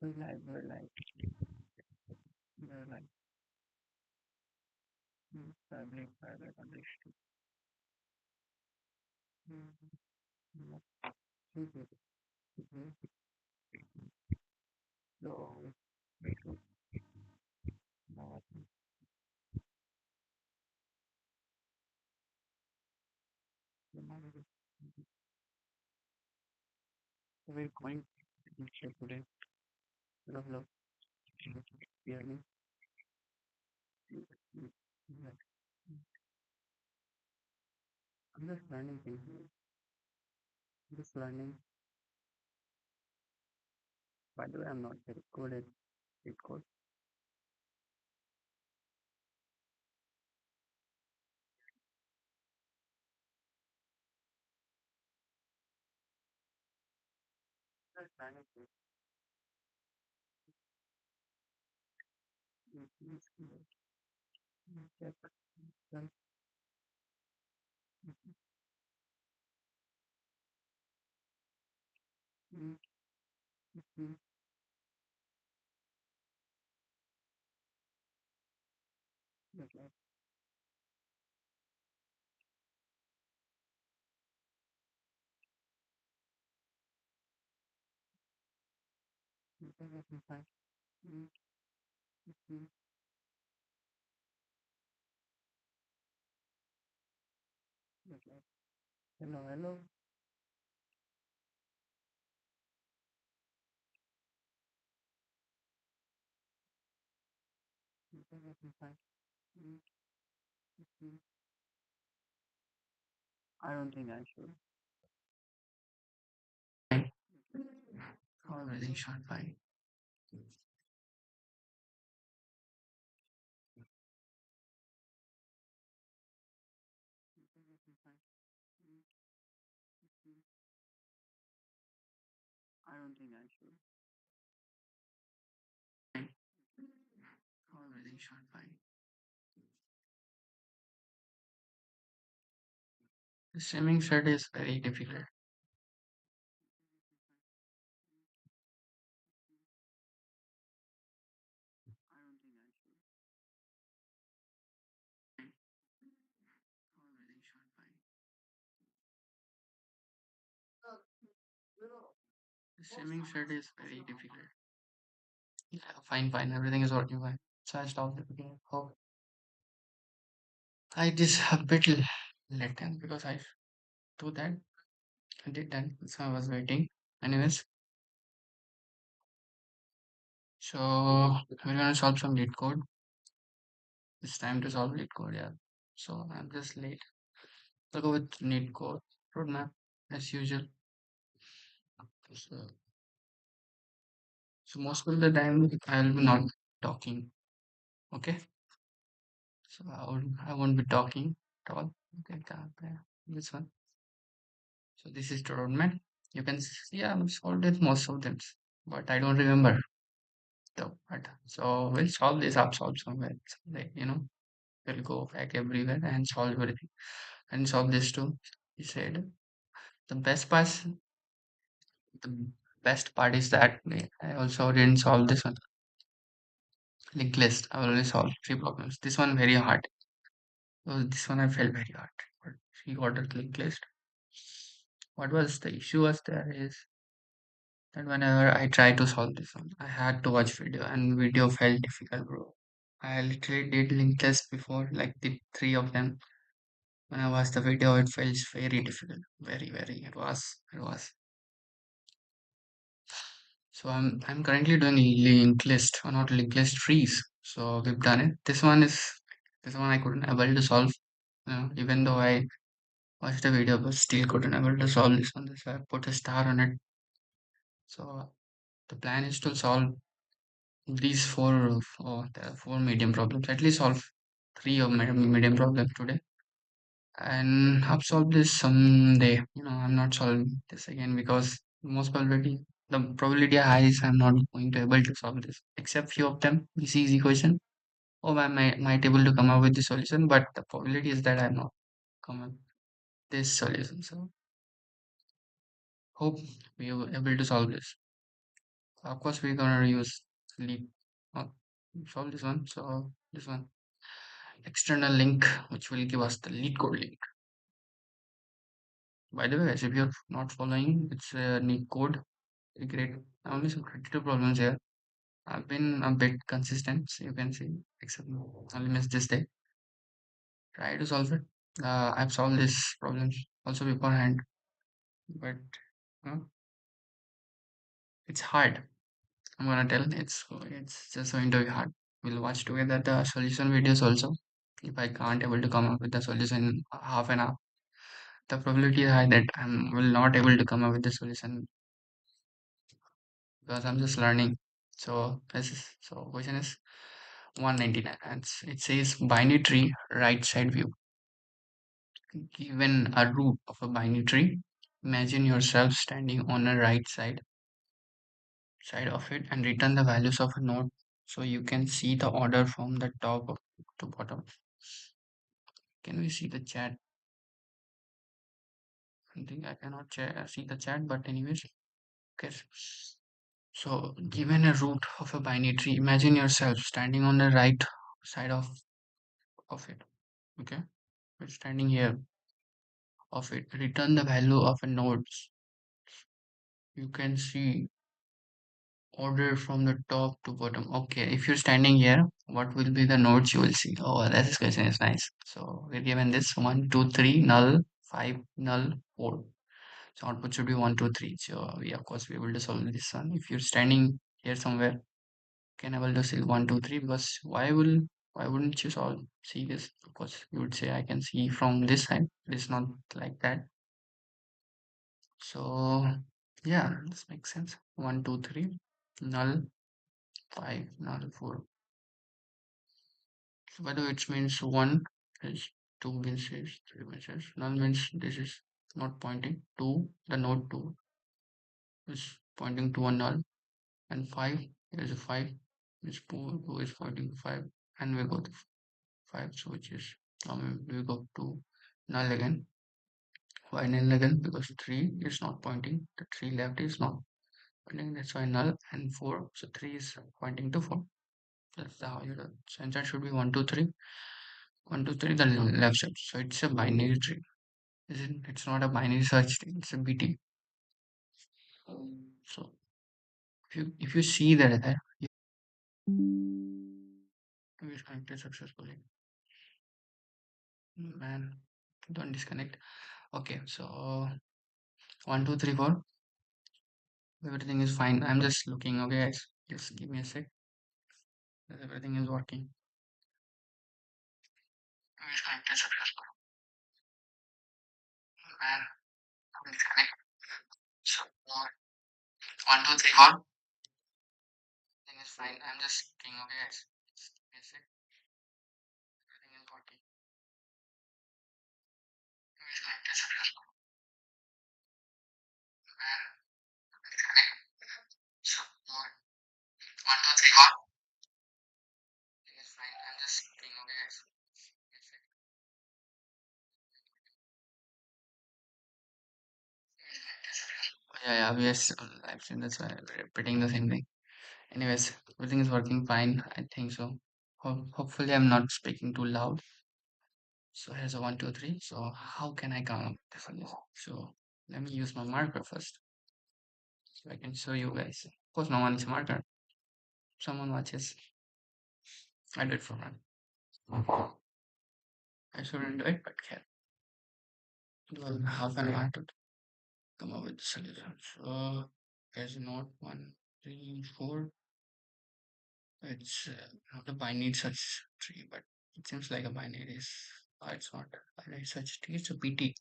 like we're like traveling private understood. So now we're going to share today. Love, clearly. I'm just learning things. Just learning. By the way, I'm not very good at leetcode. Just learning things. Check. Then, mm, mm, okay. Fine. Mm, mm, okay. Hello. Fine. Mm, mm. I don't think I should. Already shot by. I don't think I should. Already shot by. The swimming set is very difficult. I don't think I should. Already shot by. The swimming set is very difficult. Yeah, fine. Everything is working fine. So I stopped the video. Oh, I just a bit late then because I do that. I did that. So I was waiting. Anyways, so we're gonna solve some lead code. It's time to solve lead code, yeah. So I'm just late. I'll go with lead code roadmap as usual. So, so most of the time I'll be not talking. Okay. So I won't be talking at all. Okay, this one. So this is the roadmap. You can see I've solved it most of them, but I don't remember the but so we'll solve this up solve somewhere. So, like we'll go back everywhere and solve everything and solve this too. He said the the best part is that I also didn't solve this one. Linked list. I only solved three problems. This one very hard. So this one I felt very hard. But she got a linked list. What was the issue was there is that whenever I tried to solve this one, I had to watch video and video felt difficult, bro. I literally did linked list before, like the three of them. When I watched the video, it felt very difficult. Very. It was. So I'm currently doing linked list or not linked list trees. So we've done it. This one I couldn't able to solve. Even though I watched the video, but still couldn't able to solve this one. So I put a star on it. So the plan is to solve these four. Oh, there are four medium problems. At least solve three of medium problems today, and I'll solve this someday. I'm not solving this again because most probability the probability high is I'm not going to able to solve this except few of them. This easy question. Oh, I might able to come up with the solution, but the probability is that I'm not come up with this solution. So hope we are able to solve this. Of course, we're gonna use lead. Uh, solve this one. So this one external link, which will give us the lead code link. By the way, guys, if you're not following, it's a neat code. Great. Only some critical problems here. I've been a bit consistent, so you can see, except only missed this day. Try to solve it. I've solved these problems also beforehand, but uh, it's hard. I'm gonna tell it's just going to be hard. We'll watch together the solution videos also. If I can't able to come up with the solution in half an hour, the probability is high that I will not able to come up with the solution because I'm just learning. So question is 199 and it says binary tree right side view. Given a root of a binary tree, imagine yourself standing on the right side of it and return the values of a node so you can see the order from the to bottom. Can we see the chat? I think I cannot see the chat, but anyways, okay. So given a root of a binary tree, imagine yourself standing on the right side of it. Okay, we're standing here of it. Return the value of a node. You can see order from the top to bottom. Okay, if you're standing here, what will be the nodes you will see? Oh, this question is nice. So we're given this one, two, three, null, five, null, four. So output should be one, two, three. So we of course be able to solve this one. If you're standing here somewhere, can able to see one, two, three because why wouldn't you solve see this? Of course you would say I can see from this side. It's not like that. So yeah, this makes sense. One, two, three, null, five, null, four. So by the way, it means one is two means is three means is null means this is not pointing to the node two is pointing to a null and five is a five is two is pointing to five and we go to five so which is we go to null again. Why null again? Because three is not pointing. The three left is not pointing. That's why null and four. So three is pointing to four. That's how you do. So answer should be one, two, three. One, two, three, the left side. So it's a binary tree. Isn't it's not a binary search tree, it's a BT. So if you see that there, you is connected successfully. Man, don't disconnect. Okay, so one, two, three, four. Everything is fine. I'm just looking. Okay, guys, just give me a sec. Everything is working. You is connected successfully. Man, don't disconnect. So one, two, three, four. Everything is fine. I'm just looking. Okay, guys, just give me a sec. Everything is working. You is connected successfully. Man, don't disconnect. So one, two, three, four. Everything is fine. I'm just looking. Okay, guys, just give me a sec. Yeah, yeah, yes, I've seen that's why I'm repeating the same thing. Anyways, everything is working fine. I think so. Hopefully, I'm not speaking too loud. So here's a one, two, three. So how can I come up with the solution? So let me use my marker first, so I can show you guys. Of course, no one is a marker. Someone watches. I do it for fun. I shouldn't do it, but can. Do half an hour to come up with the solution. So there's not one, three, four. It's not a binary search tree, but it seems like a binary is. It's not a binary search tree. It's a BT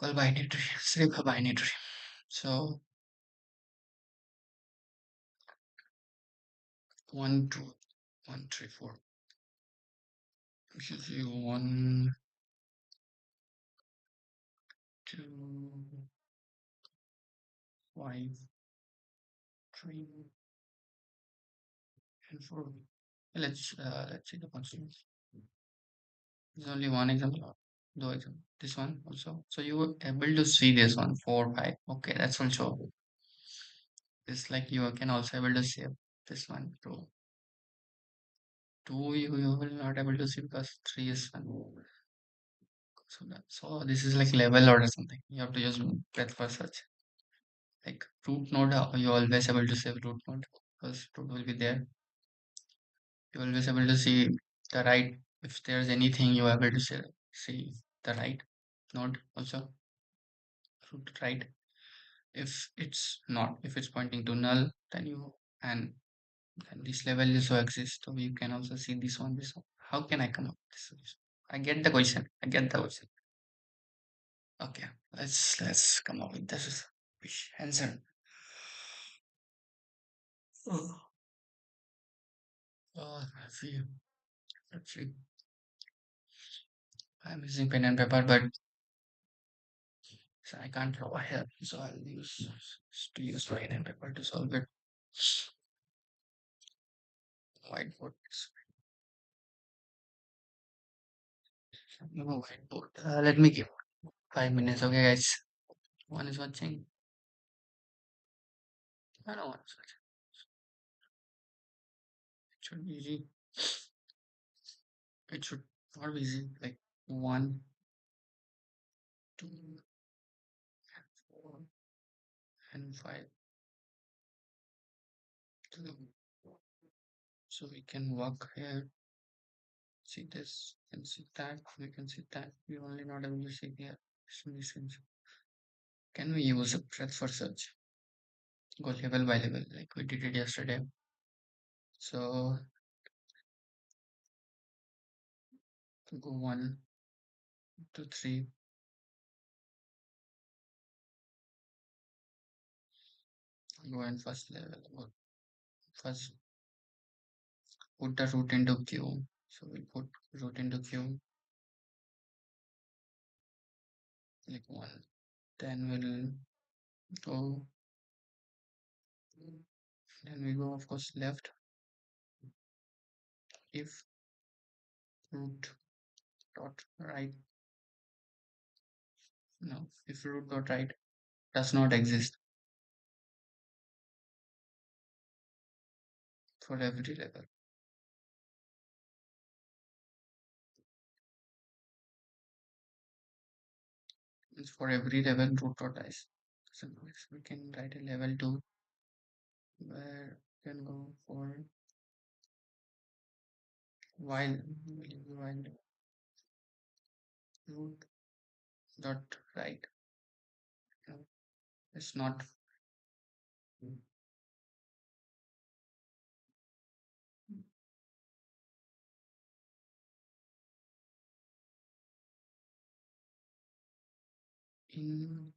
called binary tree. It's like a binary tree. So one, two, one, three, four. Gives you one, two, five, three, and four. Let's see the constants. There's only one example. No example. This one also. So you were able to see this one, four, five. Okay, that's also It's like you can also able to save this one. Two you will not able to see because three is one. So this is like level or something. You have to use breadth for search. Like root node, you always able to save root node because root will be there. You always able to see the right. If there's anything you are able to see the right node also root right. If it's not, if it's pointing to null, then you and then this level also exists. So you can also see this one. This one. How can I come up with this solution? I get the question. I get the question. Okay, let's come up with this answer. Oh, let's see. I'm using pen and paper, but so I can't draw here, so I'll use pen and paper to solve it. Whiteboard. No whiteboard. Let me give 5 minutes. Okay, guys. One is watching. I don't want to watching. It should be easy. It should not be easy. Like one, two, four, and five. Two. So we can work here. See this and see that. We can see that. We only not able to see here. So this is- Can we use a breadth for search? Go level by level like we did it yesterday. So go one, two, three. Go in first level. Go first put the root into queue. So we'll put root into queue like one. Then we'll go. Then we go of course left. If root dot right. No, if root dot right does not exist for every level. It's for every level root dot is. So we can write a level 2 where we can go for while root dot right. No, it's not in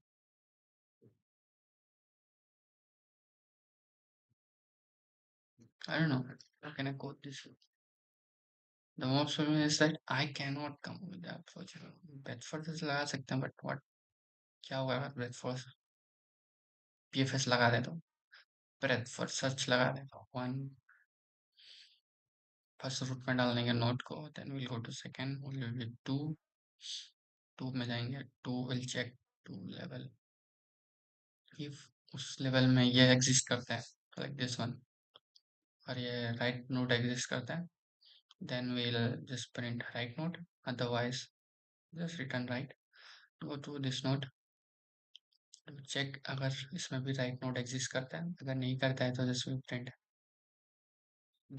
I don't know. How can I code this? The most problem is that I cannot come with that virtual Bedford लगा सकते हैं but what क्या होगा अगर Bedford PFS लगा दे तो Bedford search लगा दे तो one फर्स्ट रूट में डाल देंगे नोट को then we'll go to second will be two में जाएंगे two will check two level if उस लेवल में ये एग्जिस्ट करता है like this one और ये राइट नोट एग्जिस्ट करता है then we'll just print right node otherwise just return right go to this node to check अगर इसमें भी right node exist करता है अगर नहीं करता है तो just we print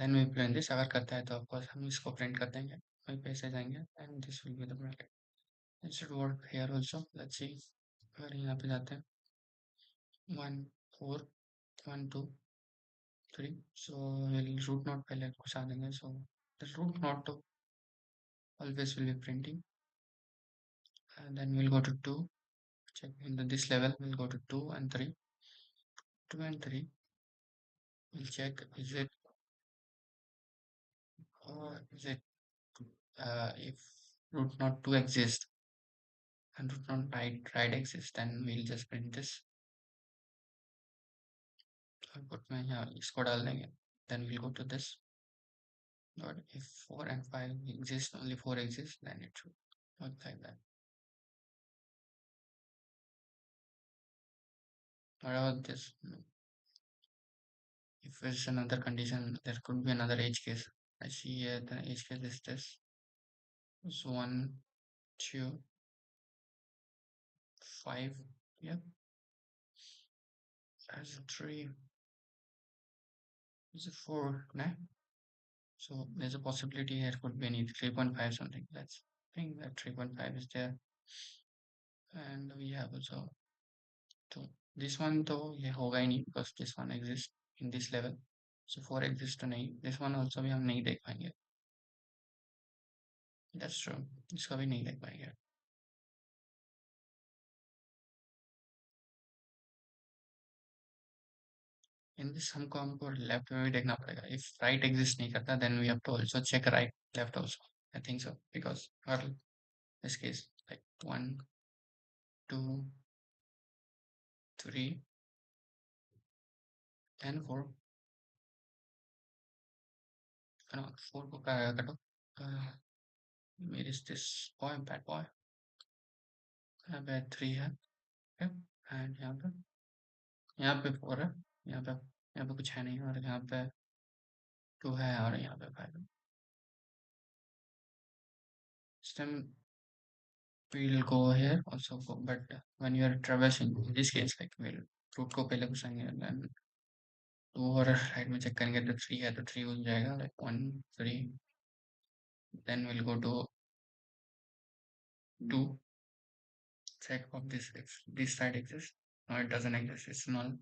then we print this अगर करता है तो of course हम इसको print कर देंगे वहीं पे से जाएंगे and this will be the bracket it should work here also let's see अगर यहाँ पे जाते हैं 1 4 1 2 3 so we'll root node पहले घुसा देंगे so the root node to always will be printing and then we'll go to 2 check in this level we'll go to 2 and 3 2 and 3 we'll check is it if root node 2 exists and root node right exists then we'll just print this output में यहाँ इसको डाल देंगे then we'll go to this but if 4 and 5 exist only 4 exists then it should look like that what about this no. If it's another condition, there could be another edge case. I see here the edge case is this. So 1, 2, 5. Yep. As a 3 is a 4. Nah. So there's a possibility there could be any 3.5 something. Let's think that 3.5 is there. And we have also तो this one तो ये होगा ही नहीं because this one exists in this level. So 4 exists तो नहीं. This one also भी हम नहीं देख पाएंगे. That's true. इसका भी नहीं देख पाएंगे. In this हमको left में भी देखना पड़ेगा. If right exists नहीं करता then we have to also check right left also. I think so because or this case like 1, 2, 3 and 4. No, 4 को कटो. Where is this boy, bad boy? यहाँ पे 3 है. Okay. And यहाँ पे 4 है. यहाँ पे कुछ है नहीं और यहाँ पे 2 है और यहाँ पे 5 है. Then we'll go here also but when you are traversing in this case like we'll root को पहले घुसाएंगे then 2 और राइट में चेक करेंगे तो 3 है तो 3 घुस जाएगा like 1 3 then we'll go to 2 check of this if this side exists. No, it doesn't exist, it's null.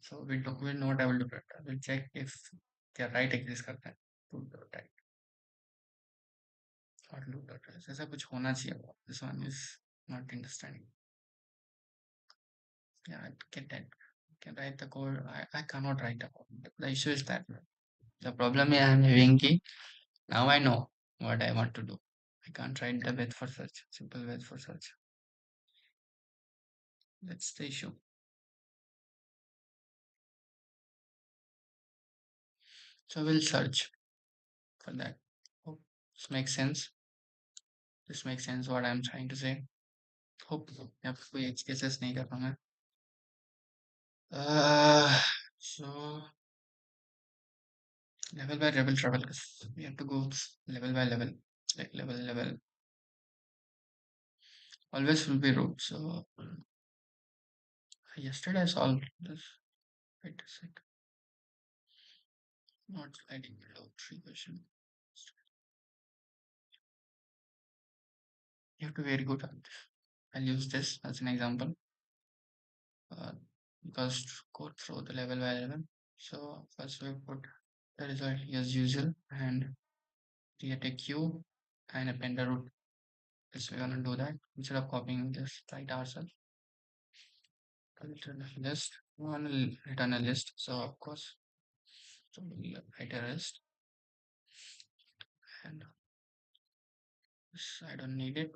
So we're not able to print that. We'll check if the right exists करता है to the right or loop dot right. ऐसा कुछ होना चाहिए. This one is not understanding. Yeah, I get that. Can write the code. I cannot write the code. The issue is that the problem I am having ki now I know what I want to do. I can't write the with for search, simple with for search. That's the issue. So we'll search for that. Hope this makes sense. This makes sense what I'm trying to say. Hope यहाँ पे कोई excuses नहीं कर रहा मैं. So level by level travel. We have to go level by level, like level. Always will be root. So yesterday I solved this. Wait a sec. Not sliding below 3 question. You have to be very good at this. I'll use this as an example uh, because to go through the level by level. So first we put the result as usual and create a queue and append a root. Yes, we're gonna do that instead of copying this write ourselves. Return a list. We want to return a list. So of course, so we'll write a list and this I don't need it.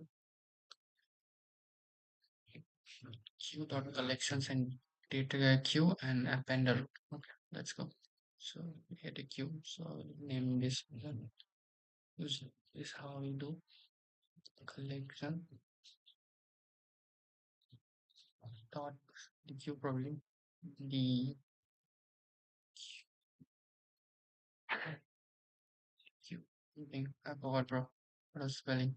Queue dot collections and data queue and append a root. Okay, let's go. So we get a queue. So we'll name this one. Use this how we do collection dot the queue probably the queue. Thing I forgot, bro. What was spelling?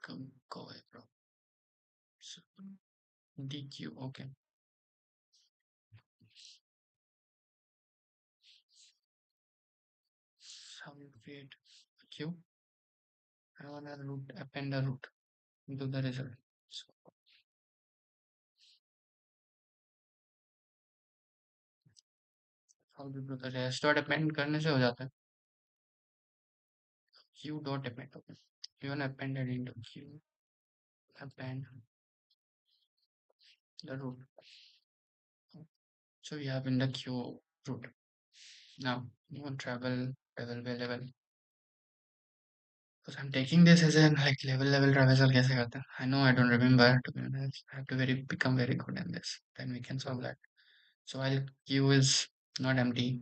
Go away, bro. So, DQ. Okay. How you create a queue? I want a root, append a root into the result. So how do you do that? S dot append करने से हो जाता है. Q dot append. Okay. You want appended into Q append the root. So we have in the Q root. Now you want travel level by level. Because I'm taking this as an like level traversal कैसे करते हैं. I know I don't remember to be honest. I have to become very good in this. Then we can solve that. So while Q is not empty.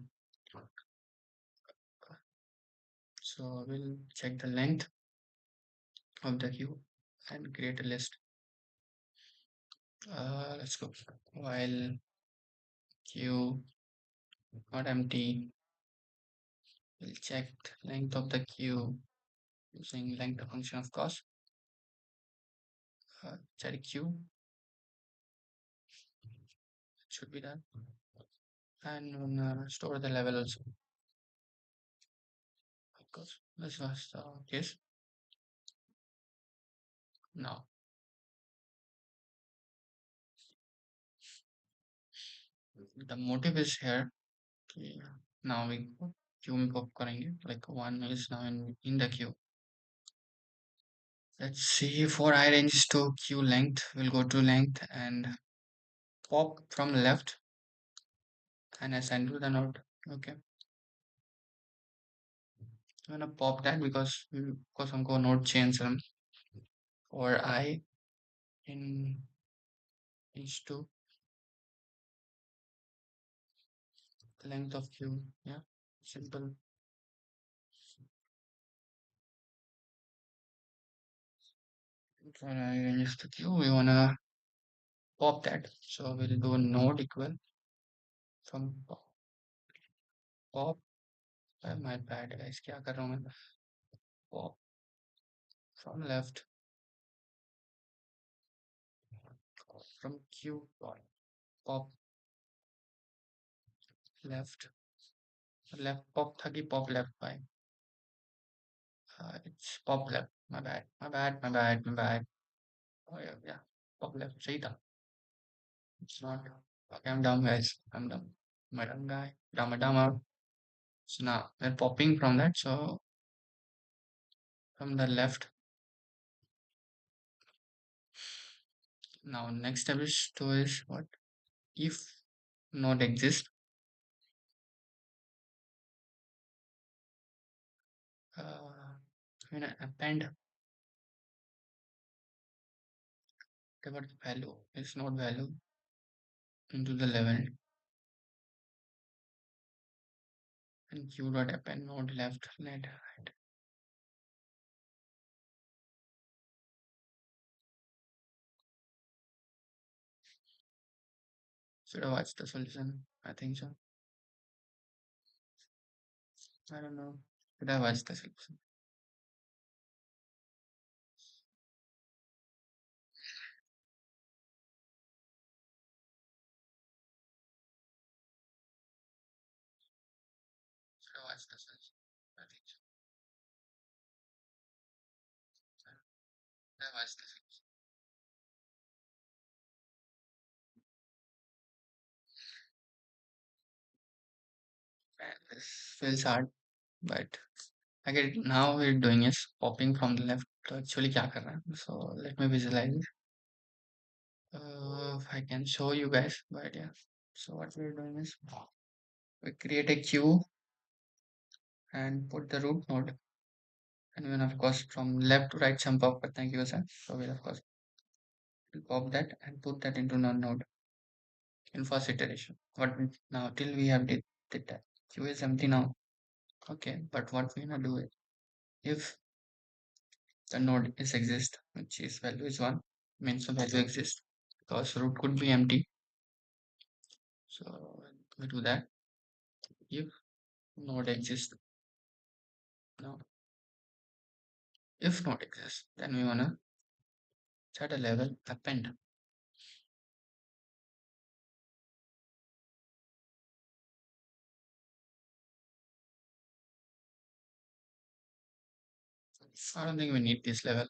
So we'll check the length of the queue and create a list. Let's go. While queue not empty. We'll check length of the queue using length function, of course. Check queue should be done, and store the level also. Of course, this was the case. Now the motive is here. कि now we queue में pop करेंगे, like one is now in the queue. Let's see, for I range to queue length, we'll go to length and pop from left and assign to the node. Okay, I'm gonna pop that because हमको node change हम for I in each to length of queue. Yeah, simple. For I range to queue, we wanna pop that. So we'll do node equal from pop. My bad guys, क्या कर रहा हूँ मैं? Pop from left, from queue point. Pop left, left pop था कि pop left by. It's pop left. My bad. My bad. My bad. My bad. Oh yeah, yeah. Pop left. सही था. It's not. Okay, I'm dumb, guys. I'm dumb. I'm a dumb guy. Dumb, dumber. So now we're popping from that. So from the left. Now next step is to is what? If node exists, I'm gonna append whatever the value is node value into the level and q dot append node left net right. Should I watch the solution? I think so. I don't know. Should I watch the solution? Should I watch the solution? I think so. Should I watch the solution? Man, this feels hard, but I get it. Now we're doing is popping from the left. तो actually क्या कर रहा है? So let me visualize it. If I can show you guys, but yeah. So what we're doing is we create a queue and put the root node, and then of course from left to right some pop करते हैं queue से. So we'll of course we'll pop that and put that into node in first iteration. What now till we have did that. Queue is empty now. Okay, but what we're gonna do is if the node is exist, which is value is one, means the value exists because root could be empty. So we do that. If node exists, now if node exists, then we wanna set a level append. I don't think we need this level.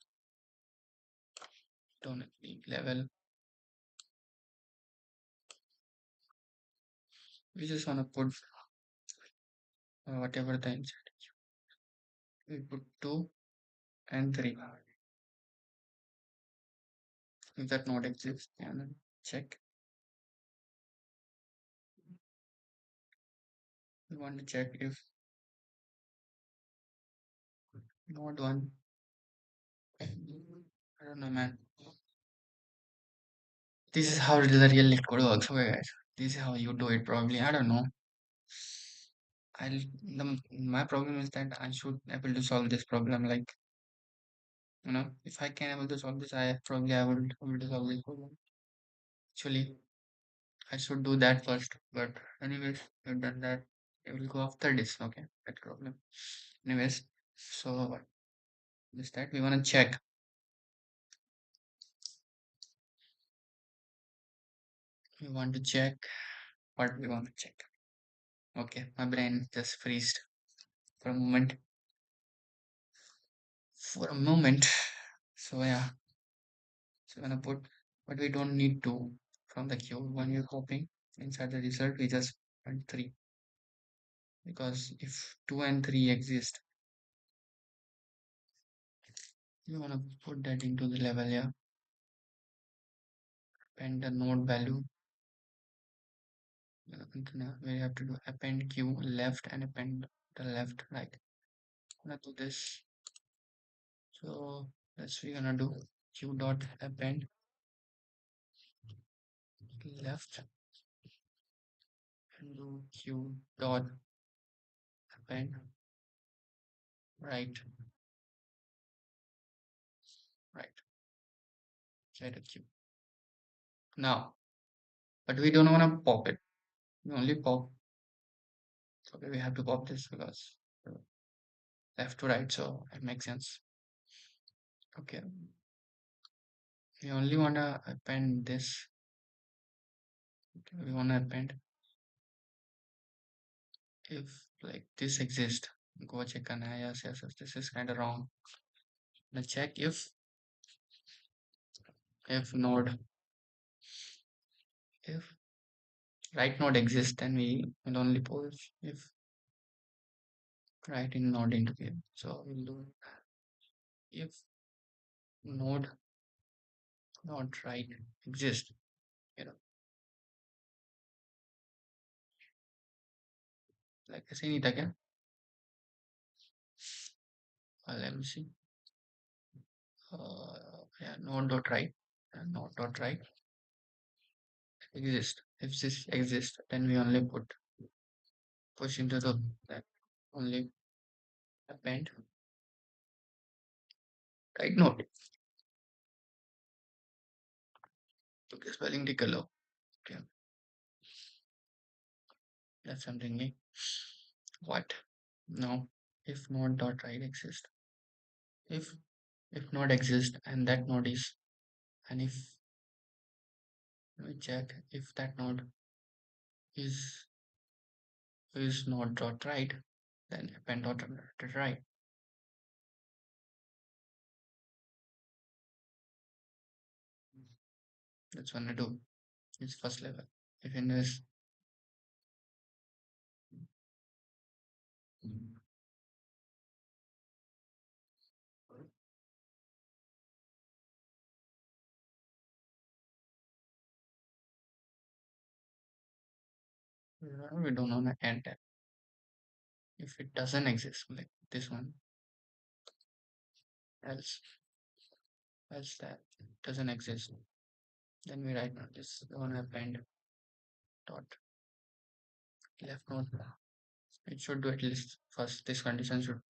Don't need level. We just wanna put whatever the inside. We put 2 and 3. If that node exists, and then check. We want to check if node 1. I don't know, man. This is how the real leetcode works. Okay, guys. This is how you do it, probably. I don't know. My problem is that I should able to solve this problem. Like, if I can able to solve this, I would able to solve this problem. Actually, I should do that first. But anyways, we've done that. It will go after this. Okay, that problem. Anyways, so just that we wanna check. We want to check what we want to check. Okay, my brain just freezed for a moment. For a moment. So yeah, so I'm gonna put, but we don't need to from the queue when you're copying inside the result. We just want three, because if two and three exist, you wanna put that into the level. Yeah, append the node value. We have to do append q left and append the left right. I'm gonna do this. So that's we're gonna do q dot append left and do q dot append right, right, right a q. Now, but we don't wanna pop it. We only pop. Okay, we have to pop this because left to right, so it makes sense. Okay, we only wanna append this. Okay, we wanna append if like this exists. Go check on yes, this is kind of wrong. Let's check if node, if right node exists, then we will only pose if right in node into here. So we'll do if node not right exists, you know, like ऐसे नहीं था क्या? Let me see. Yeah, node dot right, node dot right exist. If this exists, then we only put push into the that only append right node. Okay, spelling take a look. Okay, that's something new. What? No. If node dot right exists. If node exists and that node is, and if we check if that node is node dot right, then append dot right. That's what I do. It's first level. If in this, we don't want to add that. If it doesn't exist, like this one, else that doesn't exist, then we write this one append dot left node. It should do at least first. This condition should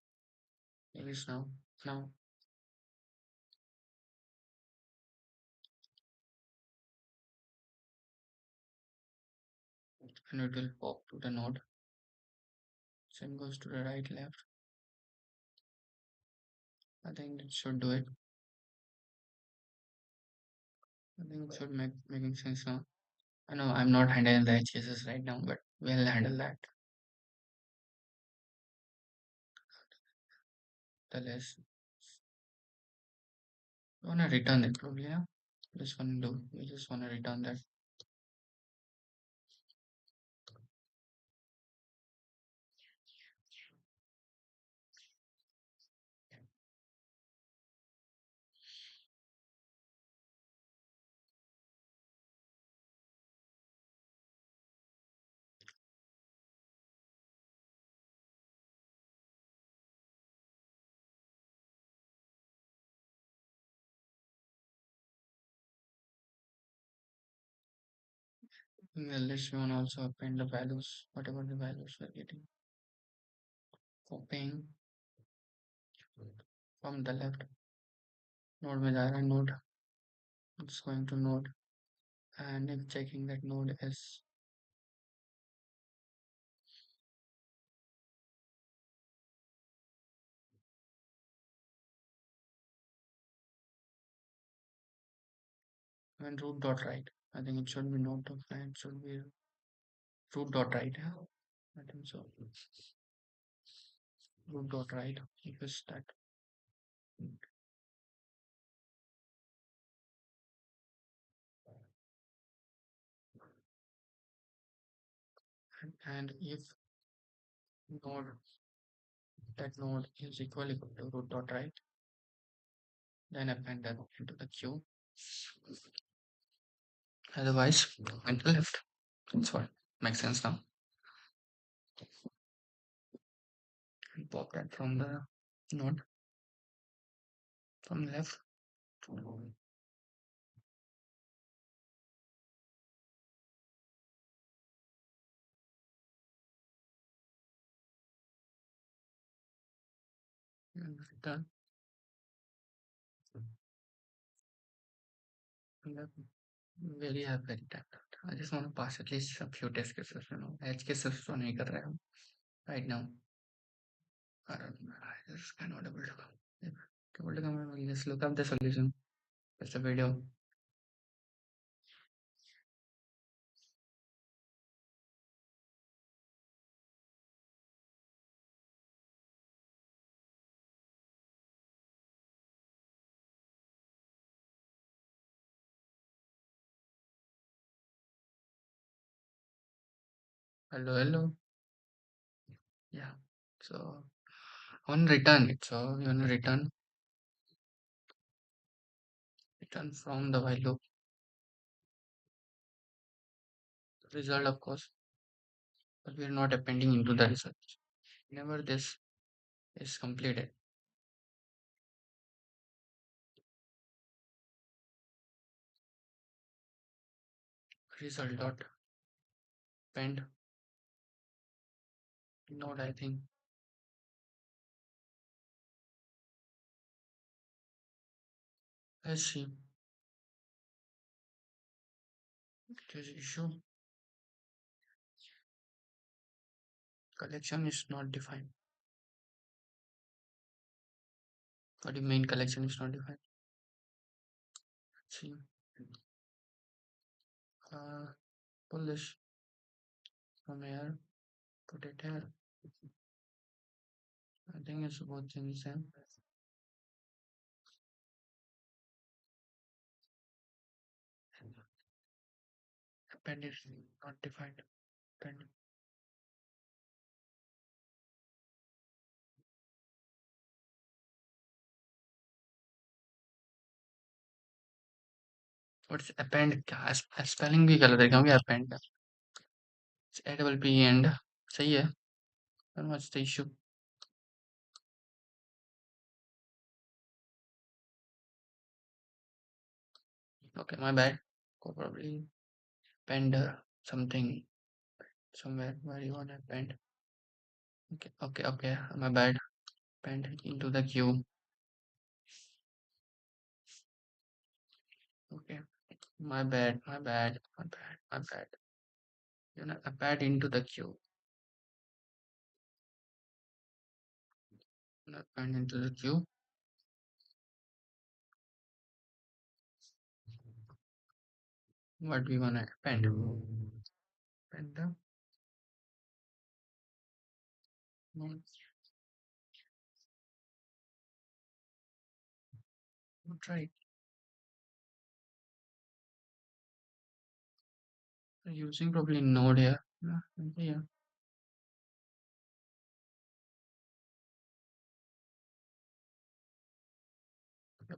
exist now. Now and it will pop to the node. Same goes to the right left. I think it should do it. I think it should make making sense now. I know I'm not handling the HSS right now, but we'll handle that. The less we wanna return it probably, yeah. Just wanna do we just wanna return that. Well, let's one also append the values, whatever the values we're getting. Copying from the left node में जा रहा है node. It's going to node and if checking that node is when root dot right, I think it should be node dot right, it should be root dot right. Yeah? I think so. Root dot right equals that. And if node that node is equal to root dot right, then append that into the queue. Otherwise, point to left. That's what makes sense now. And pop that from the node from the left. And return. And that very time. I just want to pass at least a few test cases, edge cases तो नहीं कर रहे हम right now. I don't know. I just cannot able to come. If able to come, I will just look up the solution. It's a video. Hello, hello. Yeah. So on return it. So you want to return from the while loop result, of course, but we are not appending into the result. Whenever this is completed, result dot append node. I think let's see. This issue collection is not defined. What do you mean collection is not defined? Let's see. Uh, pull this from here, put it here. I think it's both things same. Append is not defined. Append. What's append? क्या spelling भी गलत है क्योंकि append it's A double P and सही है. Then what's the issue? Okay, my bad. Probably append something somewhere where you want to append. Okay. My bad. Append into the queue. Okay. My bad. You know, append into the queue. Append into the queue. What we wanna append? Append the node. Not right. Using probably node here. Yeah.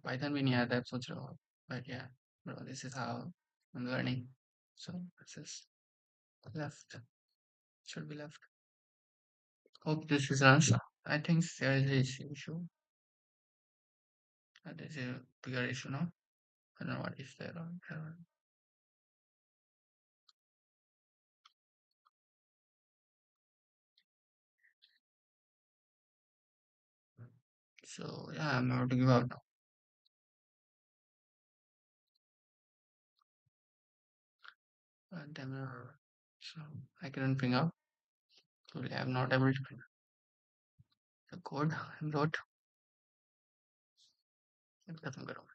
Python भी नहीं आता है सोच रहा हूँ. But yeah, bro, this is how I'm learning. So this is left. Should be left. Hope this is answer. I think there is this issue. There's a bigger issue now. I don't know what is there on there. So yeah, I'm about to give out now. Damn it. So I couldn't bring up. So I'm not able to bring up the code I wrote. खत्म करो